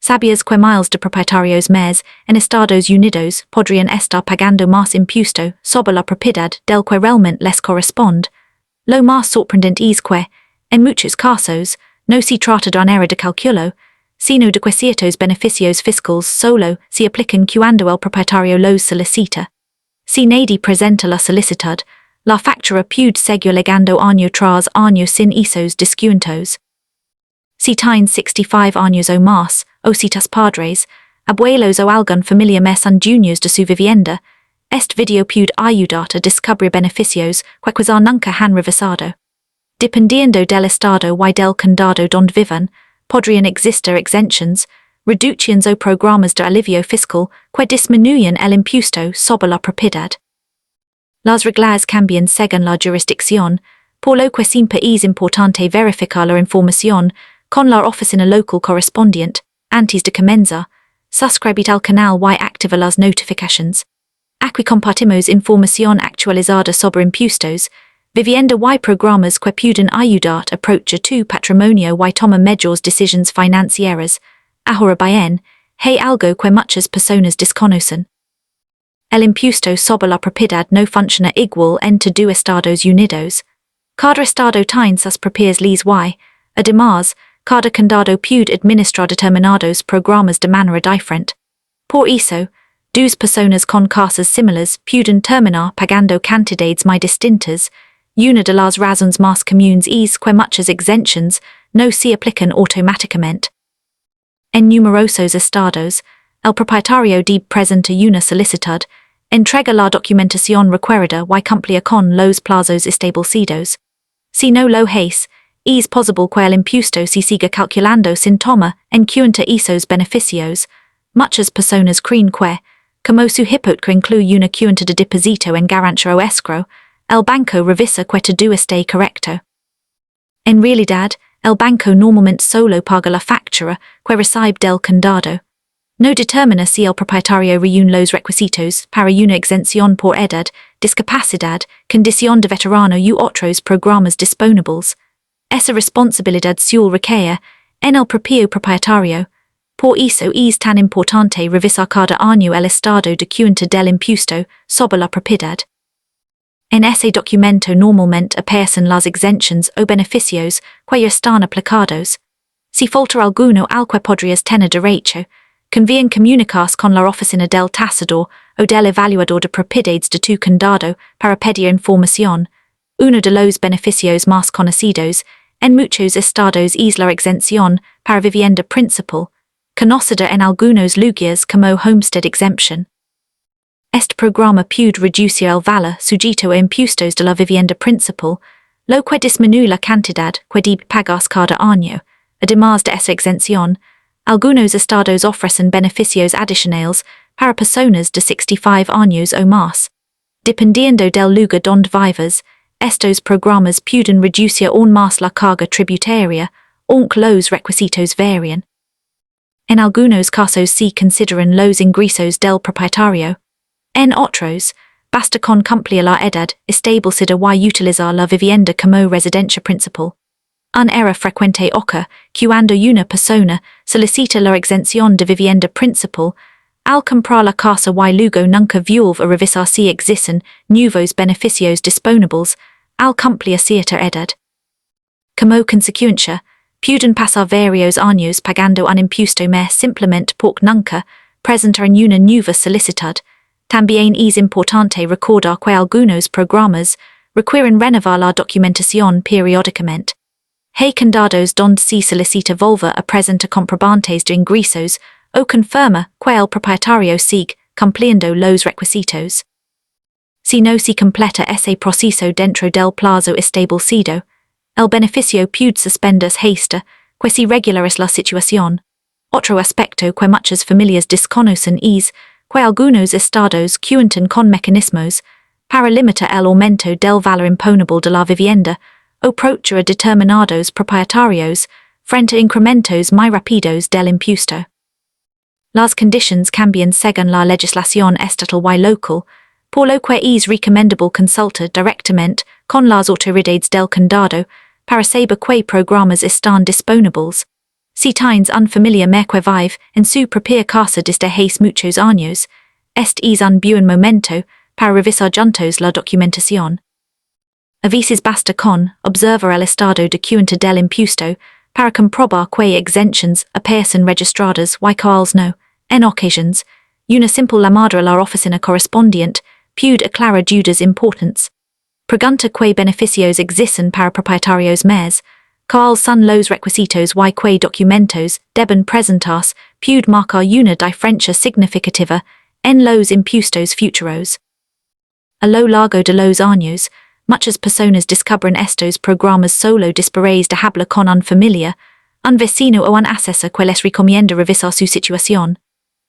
Sabías que miles de propietarios mes, en Estados Unidos, podrían estar pagando más impuesto sobre la propiedad del que realmente les corresponde. Lo más sorprendente es que, en muchos casos, no se trata de una error de cálculo, sino de que ciertos beneficios fiscales solo se aplican cuando el propietario los solicita. Si nadie presenta la solicitud, la factura puede seguir legando año tras año sin esos descuentos. Si tienes 65 años o más, o si tus padres, abuelos o algún familia mes son dueños de su vivienda, este video puede ayudarte a descubrir beneficios que quizá nunca han revisado. Dependiendo del estado y del condado donde viven, podrían existir exenciones, reducciones o programas de alivio fiscal que disminuyen el impuesto sobre la propiedad. Las reglas cambian según la jurisdicción, por lo que siempre es importante verificar la información con la oficina local correspondiente antes de comenzar. Suscribid al canal y activa las notifications. Aquí compartimos información actualizada sobre impuestos, vivienda y programas que pueden ayudar a approachar tu patrimonio y tomar mejores decisiones financieras. Ahora bien, hay algo que muchas personas desconocen. El impuesto sobre la propiedad no funciona igual en todo Estados Unidos. Cada estado tiene sus propias leyes y, además, cada condado puede administrar determinados programas de manera diferente. Por eso, dos personas con casas similares pueden terminar pagando cantidades muy distintas. Una de las razones más comunes es que muchas exenciones no se aplican automáticamente. En numerosos estados, el propietario debe presentar una solicitud, entrega la documentación requerida y cumplir con los plazos establecidos. Si no lo hace, es posible que el impuesto se siga calculando sin tomar en cuenta esos beneficios. Muchas personas creen que, como su hipoteca incluye una cuenta de deposito en garantía o escrow, el banco revisa que todo esté correcto. En realidad, el banco normalmente solo paga la factura que recibe del condado. No determina si el propietario reúne los requisitos para una exención por edad, discapacidad, condición de veterano u otros programas disponibles. Esa responsabilidad suele recaer en el propio propietario. Por eso es tan importante revisar cada año el estado de cuenta del impuesto sobre la propiedad. En ese documento normalmente aparecen las exenciones o beneficios que están aplicados. Si falta alguno al que podrías tener derecho, conviene comunicarse con la oficina del tasador o del evaluador de propiedades de tu condado para pedir información. Uno de los beneficios más conocidos en muchos estados es la exención para vivienda principal, conocida en algunos lugares como homestead exemption. Este programa puede reducir el valor sujeto a impuestos de la vivienda principal, lo que disminuye la cantidad que debe pagarse cada año. Además de esa exención, algunos estados ofrecen beneficios adicionales para personas de 65 años o más. Dependiendo del lugar donde vives, estos programas pueden reducir aún más la carga tributaria, aunque los requisitos varían. En algunos casos se consideran los ingresos del propietario. En otros, basta con cumplir la edad establecida y utilizar la vivienda como residencia principal. Un error frecuente ocurre cuando una persona solicita la exención de vivienda principal al comprar la casa y luego nunca vuelve a revisar si existen nuevos beneficios disponibles al cumplir cierta edad. Como consecuencia, pueden pasar varios años pagando un impuesto mes simplemente porque nunca presentaron una nueva solicitud. También es importante recordar que algunos programas requieren renovar la documentación periódicamente. Hay condados donde se solicita volver a presentar comprobantes de ingresos o confirma que el propietario sigue cumpliendo los requisitos. Si no se completa ese proceso dentro del plazo establecido, el beneficio puede suspenderse hasta que se regularice la situación. Otro aspecto que muchas familias desconocen es que algunos estados cuentan con mecanismos para limitar el aumento del valor imponible de la vivienda o proteger a determinados propietarios frente a incrementos muy rápidos del impuesto. Las condiciones cambian según la legislación estatal y local, por lo que es recomendable consultar directamente con las autoridades del condado para saber qué programas están disponibles. Si tienes unfamilia merque vive en su propia casa desde hace muchos años, este es un buen momento para revisar juntos la documentación. A veces basta con observar el estado de cuenta del impuesto para comprobar que exenciones aparecen registradas y cuáles no. En ocasions, una simple llamada a la oficina correspondiente puede aclarar dudas importantes. Pregunta que beneficios existen para propietarios mes, cuáles son los requisitos y que documentos deben presentarse puede marcar una diferencia significativa en los impuestos futuros. A lo largo de los años, muchas personas descubren estos programas solo después de hablar con un familiar, un vecino o un asesor que les recomienda revisar su situación.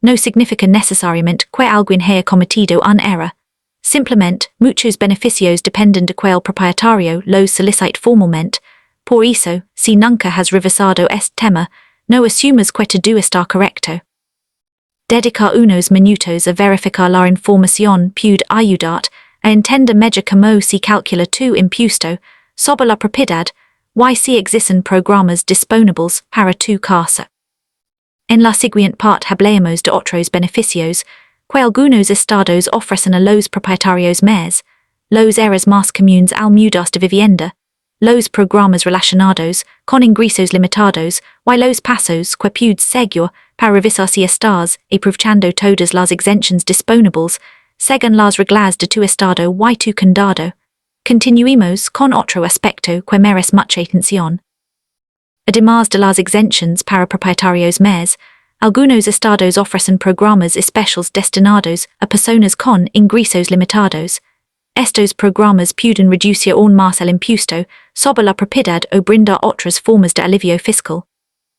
No significa necesariamente que alguien haya cometido un error. Simplemente, muchos beneficios dependen de que el propietario los solicite formalmente. Por eso, si nunca has revisado este tema, no asumas que todo está correcto. Dedicar unos minutos a verificar la información puede ayudarte a entender mejor cómo se calcula tu impuesto sobre la propiedad y si existen programas disponibles para tu casa. En la siguiente parte hablaremos de otros beneficios que algunos estados ofrecen a los propietarios mes, los errores más comunes al mudarse de vivienda, los programas relacionados con ingresos limitados y los pasos que puedes seguir para revisar si estás aprovechando todas las exenciones disponibles según las reglas de tu estado y tu condado. Continuemos con otro aspecto que merece mucha atención. Además de las exenciones para propietarios mes, algunos estados ofrecen programas especiales destinados a personas con ingresos limitados. Estos programas pueden reducir aún más el impuesto sobre la propiedad o brindar otras formas de alivio fiscal.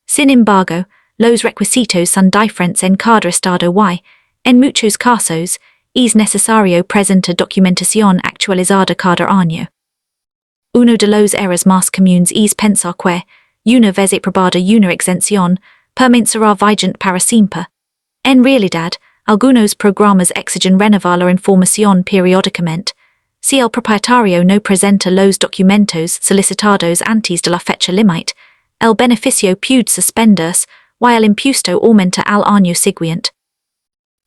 Sin embargo, los requisitos son diferentes en cada estado y, en muchos casos, es necesario presentar documentación actualizada cada año. Uno de los errores más comunes es pensar que, una vez aprobada una exención, permanecerá vigente para siempre. En realidad, algunos programas exigen renovar la información periódicamente. Si el propietario no presenta los documentos solicitados antes de la fecha límite, el beneficio puede suspenderse y el impuesto aumenta al año siguiente.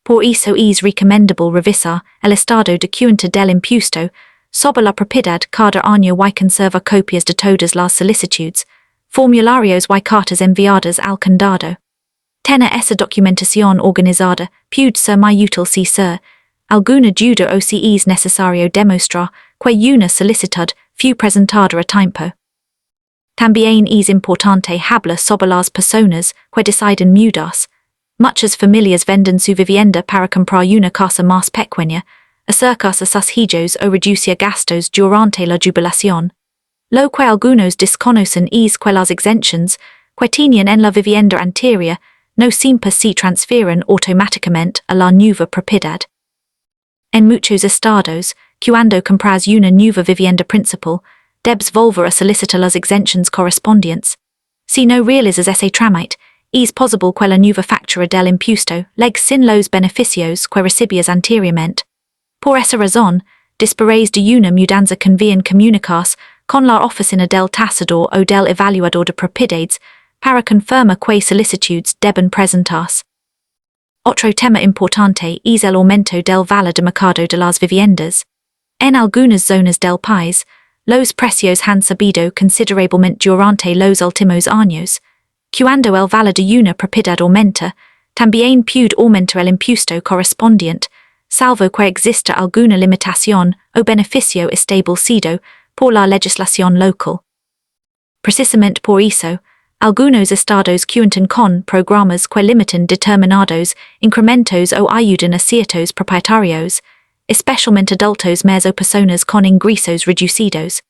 Por eso es recomendable revisar el estado de cuenta del impuesto sobre la propiedad cada año y conservar copias de todas las solicitudes, formularios y cartas enviadas al condado. Tener esa documentación organizada puede ser muy útil si ser alguna duda o si es necesario demostrar que una solicitud fue presentada a tiempo. También es importante hablar sobre las personas que deciden mudarse. Muchas familias venden su vivienda para comprar una casa más pequeña, acercarse a sus hijos o reducir gastos durante la jubilación. Lo que algunos desconocen es que las exenciones que tenían en la vivienda anterior no siempre se transfieren automáticamente a la nueva propiedad. En muchos estados, cuando compras una nueva vivienda principal, debes volver a solicitar las exenciones correspondientes. Si no realizas ese trámite, es posible que la nueva factura del impuesto llegue sin los beneficios que recibías anteriormente. Por esa razón, después de una mudanza conviene comunicarse con la oficina del tasador o del evaluador de propiedades para confirmar que solicitudes deben presentarse. Otro tema importante es el aumento del valor de mercado de las viviendas. En algunas zonas del país, los precios han subido considerablemente durante los últimos años. Cuando el valor de una propiedad aumenta, también puede aumentar el impuesto correspondiente, salvo que exista alguna limitación o beneficio establecido por la legislación local. Precisamente por eso, algunos estados cuentan con programas que limitan determinados incrementos o ayudan a ciertos propietarios, especialmente adultos o personas con ingresos reducidos.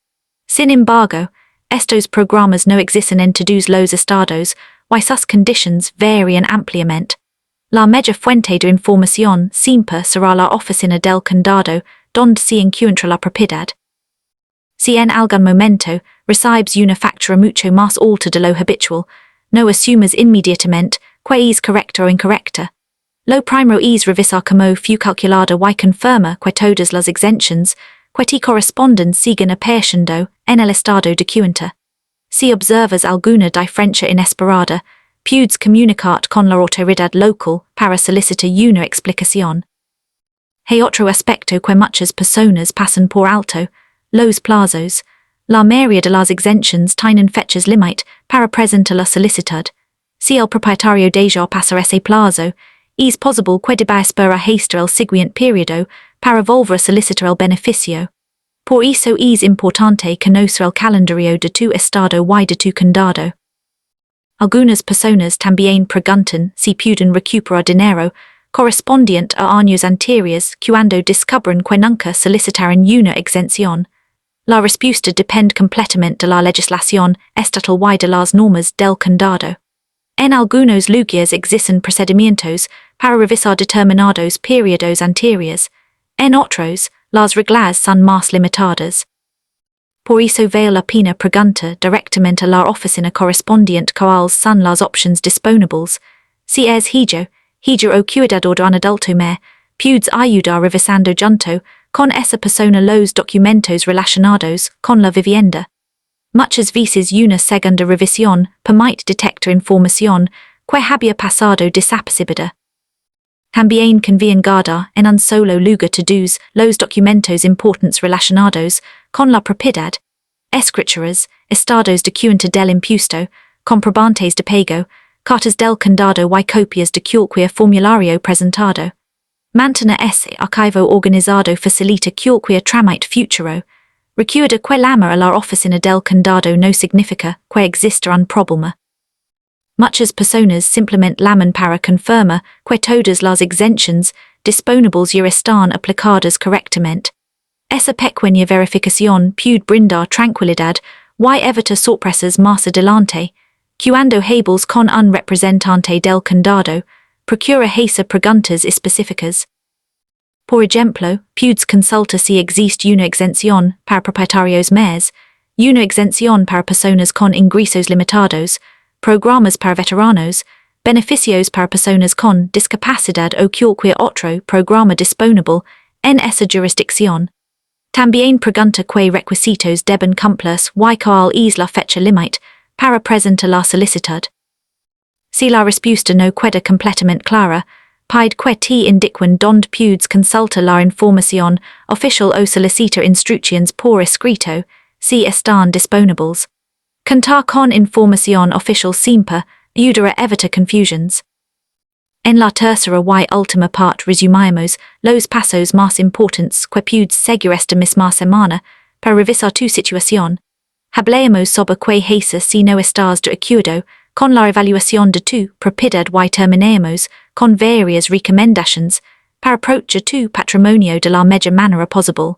Sin embargo, estos programas no existen en todos los estados y sus condiciones varían ampliamente. La mayor fuente de información siempre será la oficina del condado donde se encuentra la propiedad. Si en algún momento recibes una factura mucho más alta de lo habitual, no asumas inmediatamente que es correcta o incorrecta. Lo primero es revisar cómo fue calculada y confirmar que todas las exenciones que te corresponden siguen apareciendo en el estado de cuenta. Si observas alguna diferencia inesperada, puedes comunicar con la autoridad local para solicitar una explicación. Hay otro aspecto que muchas personas pasan por alto, los plazos. La mayoría de las exenciones tienen fechas límite para presentar la solicitud. Si el propietario deja pasar ese plazo, es posible que deba esperar hasta el siguiente periodo para volver a solicitar el beneficio. Por eso es importante conocer el calendario de tu estado y de tu condado. Algunas personas también preguntan si pueden recuperar dinero correspondiente a años anteriores cuando descubren que nunca solicitaron una exención. La respuesta depende completamente de la legislación estatal y de las normas del condado. En algunos lugares existen procedimientos para revisar determinados periodos anteriores. En otros, las reglas son más limitadas. Por eso vale la pena preguntar directamente a la oficina correspondiente cuáles son las opciones disponibles. Si es hijo o cuidador de un adulto mayor, puedes ayudar revisando junto con esa persona los documentos relacionados con la vivienda. Muchas veces una segunda revisión permite detectar información que había pasado desapercibida. También conviene guardar en un solo lugar todos los documentos importantes relacionados con la propiedad, escrituras, estados de cuenta del impuesto, comprobantes de pago, cartas del condado y copias de cualquier formulario presentado. Mantener ese archivo organizado facilita cualquier trámite futuro. Recuerda que llamar a la oficina del condado no significa que exista un problema. Muchas personas simplemente llaman para confirmar que todas las exenciones disponibles ya están aplicadas correctamente. Esa pequeña verificación puede brindar tranquilidad y evitar sorpresas más adelante. Cuando hables con un representante del condado, procura hacer preguntas específicas. Por ejemplo, puedes consultar si existe una exención para propietarios mayores, una exención para personas con ingresos limitados, programas para veteranos, beneficios para personas con discapacidad o cualquier otro programa disponible en esa jurisdicción. También pregunta qué requisitos deben cumplirse y cuál es la fecha límite para presentar la solicitud. Si la respuesta no queda completamente clara, pide que te indiquen donde puedes consultar la información oficial o solicitar instrucciones por escrito, si están disponibles. Contar con información oficial siempre ayudará a evitar confusiones. En la tercera y última parte resumimos los pasos más importantes que puedes seguir esta misma semana para revisar tu situación. Hablemos sobre qué hacer si no estás de acuerdo con la evaluación de tu propiedad y terminemos con varias recomendaciones para aprovechar tu patrimonio de la mejor manera posible.